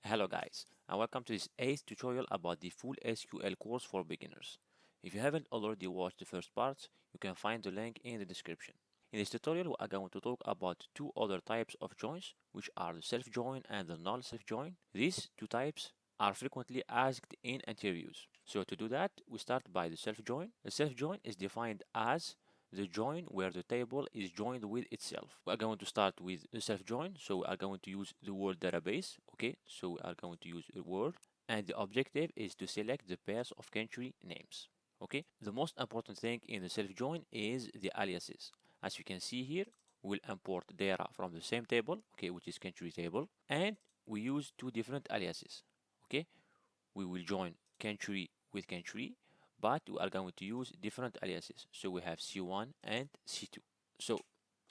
Hello guys, and welcome to this 8th tutorial about the full SQL course for beginners. If you haven't already watched the first part, you can find the link in the description. In this tutorial, we are going to talk about two other types of joins, which are the self join and the null safe join. These two types are frequently asked in interviews. So to do that, we start by the self join. The self join is defined as the join where the table is joined with itself. We are going to start with the self join, so we are going to use the word database. Okay, so we are going to use a word, and the objective is to select the pairs of country names. Okay, the most important thing in the self join is the aliases. As you can see here, we'll import data from the same table, okay, which is country table, and we use two different aliases. Okay, we will join country with country, but we are going to use different aliases. So we have C1 and C2. So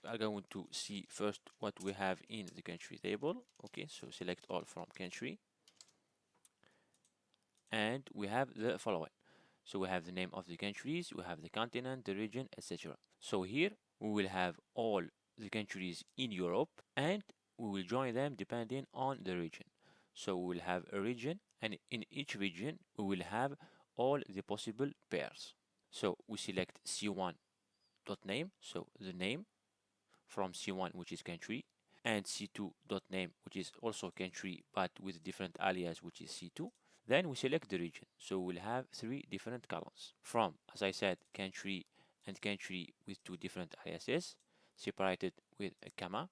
we are going to see first what we have in the country table. Okay, so select all from country. And we have the following. So we have the name of the countries, we have the continent, the region, etc. So here we will have all the countries in Europe, and we will join them depending on the region. So we will have a region, and in each region we will have all the possible pairs. So we select C1.name, so the name from C1, which is country, and C2.name, which is also country but with different alias, which is C2. Then we select the region. So we'll have three different columns from, as I said, country and country with two different aliases, separated with a comma.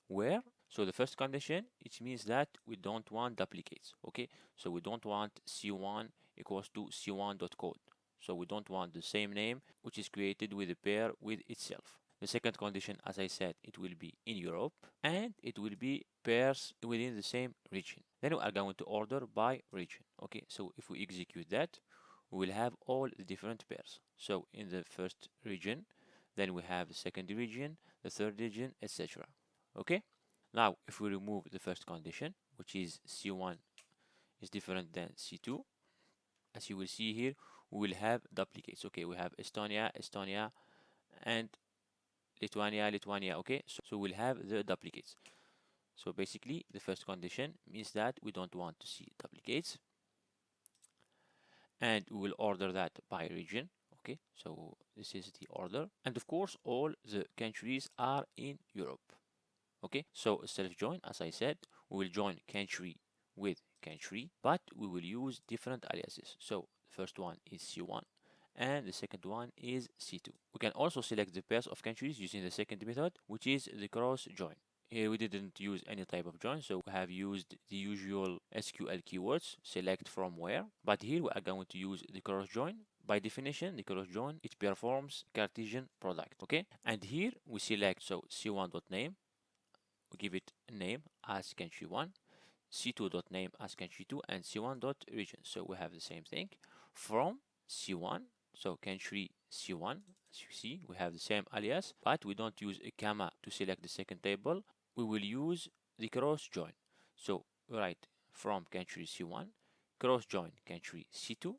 Where? So the first condition, it means that we don't want duplicates. Okay, so we don't want C1 equals to C1.code. So we don't want the same name which is created with a pair with itself. The second condition, as I said, it will be in Europe, and it will be pairs within the same region. Then we are going to order by region. Okay, so if we execute that, we will have all the different pairs. So in the first region, then we have the second region, the third region, etc. Okay, now if we remove the first condition, which is C1 is different than C2, as you will see here, we will have duplicates. Okay, we have Estonia, and Lithuania. Okay, so we'll have the duplicates. So basically, the first condition means that we don't want to see duplicates, and we will order that by region. Okay, so this is the order, and of course, all the countries are in Europe. Okay, so self join, as I said, we will join country with country, but we will use different aliases. So the first one is C1 and the second one is C2. We can also select the pairs of countries using the second method, which is the cross join. Here we didn't use any type of join, so we have used the usual SQL keywords, select from where, but here we are going to use the cross join. By definition, the cross join, it performs Cartesian product, okay? And here we select, so C1.name, we give it a name as country1, C2.name as country2, and C1.region. So we have the same thing from C1, so country C1. As you see, we have the same alias, but we don't use a comma to select the second table. We will use the cross join. So we write from country C1, cross join country C2,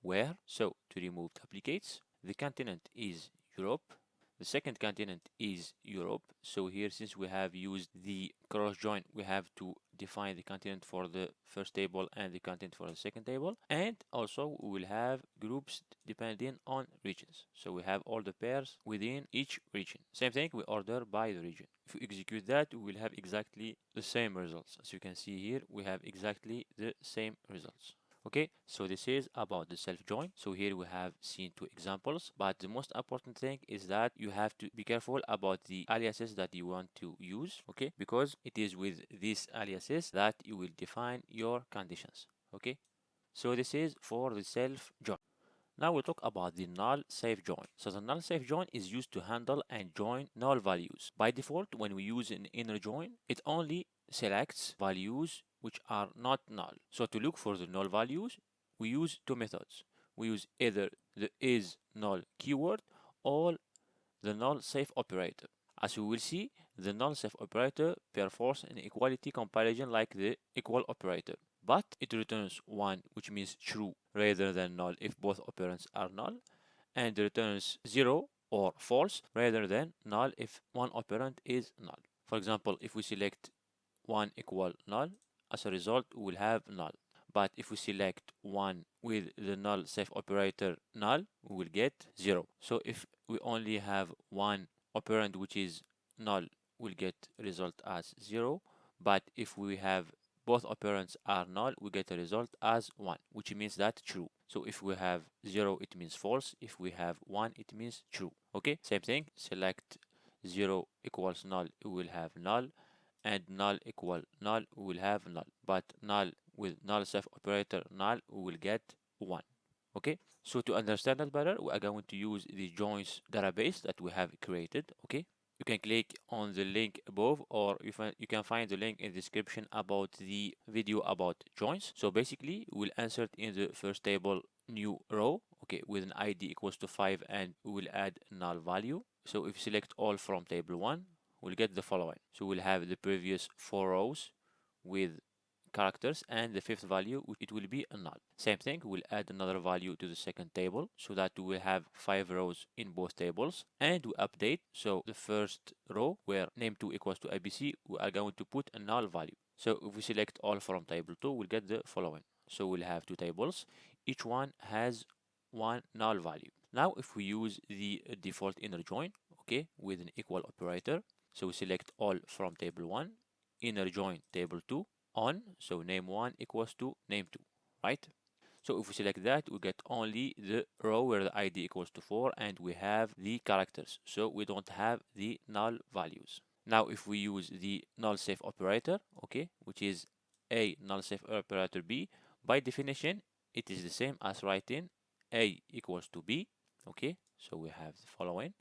where, so to remove duplicates, the continent is Europe, the second continent is Europe. So here, since we have used the cross join, we have to define the continent for the first table and the continent for the second table. And also we will have groups depending on regions. So we have all the pairs within each region. Same thing, we order by the region. If we execute that, we will have exactly the same results. As you can see here, we have exactly the same results. Okay, so this is about the self join. So here we have seen two examples, but the most important thing is that you have to be careful about the aliases that you want to use, okay, because it is with these aliases that you will define your conditions. Okay, so this is for the self join. Now we'll talk about the null safe join. So the null safe join is used to handle and join null values. By default, when we use an inner join, it only selects values which are not null. So to look for the null values, we use two methods. We use either the is null keyword or the null safe operator. As we will see, the null safe operator performs an equality comparison like the equal operator, but it returns 1, which means true, rather than null if both operands are null, and returns 0 or false rather than null if one operand is null. For example, if we select 1 equal null as a result, we will have null. But if we select 1 with the null safe operator null, we will get 0. So if we only have one operand which is null, we'll get result as 0. But if we have both operands are null, we get a result as 1, which means that true. So if we have 0, it means false. If we have 1, it means true. Okay, same thing. Select 0 equals null, we will have null, and null equal null, we will have null. But null with null safe operator null, we will get 1. Okay, so to understand that better, we are going to use the joins database that we have created. Okay, you can click on the link above, or you can find the link in the description about the video about joins. So basically, we'll insert in the first table new row, okay, with an ID equals to 5, and we will add null value. So if you select all from table 1, we'll get the following. So we'll have the previous 4 rows with characters, and the fifth value, it will be a null. Same thing, we'll add another value to the second table so that we will have 5 rows in both tables, and we update. So the first row where name2 equals to abc, we are going to put a null value. So if we select all from table 2, we'll get the following. So we'll have 2 tables, each one has one null value. Now if we use the default inner join, okay, with an equal operator, so we select all from table 1, inner join table 2, on, so name1 equals to name2, right? So if we select that, we get only the row where the ID equals to 4, and we have the characters, so we don't have the null values. Now if we use the null safe operator, okay, which is a null safe operator b, by definition it is the same as writing a equals to b, okay, so we have the following,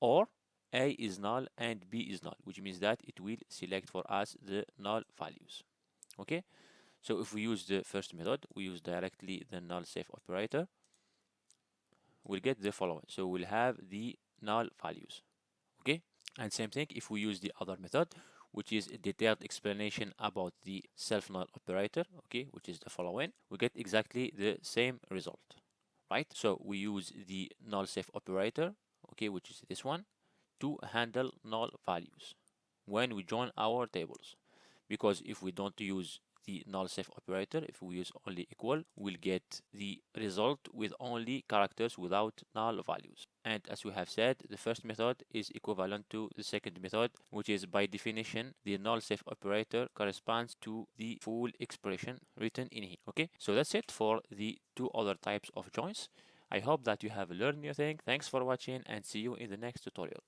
or a is null and b is null, which means that it will select for us the null values. Okay, so if we use the first method, we use directly the null safe operator, we'll get the following. So we'll have the null values. Okay, and same thing if we use the other method, which is a detailed explanation about the self null operator, okay, which is the following, we get exactly the same result, right? So we use the null safe operator, okay, which is this one, to handle null values when we join our tables, because if we don't use the null safe operator, if we use only equal, we'll get the result with only characters without null values. And as we have said, the first method is equivalent to the second method, which is by definition the null safe operator corresponds to the full expression written in here. Okay, so that's it for the 2 other types of joins. I hope that you have learned new thing. Thanks for watching, and see you in the next tutorial.